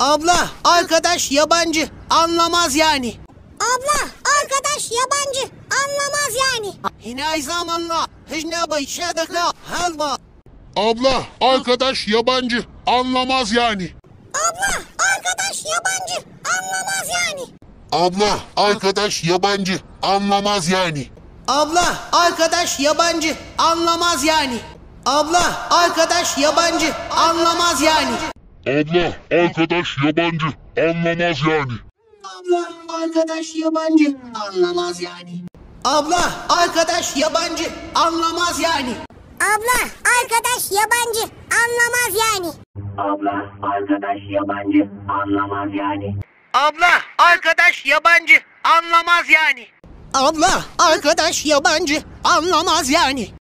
Abla, arkadaş yabancı, anlamaz yani. Abla, arkadaş yabancı, anlamaz yani. Hina zamanla, hicne bayşadakla, halva. Abla, arkadaş yabancı, anlamaz yani. Abla, arkadaş yabancı, anlamaz yani. Abla, arkadaş yabancı, anlamaz yani. Abla, arkadaş yabancı, anlamaz yani. Abla, arkadaş yabancı, anlamaz yani. Abla, arkadaş yabancı, anlamaz yani. Abla, arkadaş yabancı, anlamaz yani. Abla, arkadaş yabancı, anlamaz yani. Abla, arkadaş yabancı, anlamaz yani. Abla, arkadaş yabancı, anlamaz yani. Abla, arkadaş yabancı, anlamaz yani. Abla, arkadaş yabancı, anlamaz yani.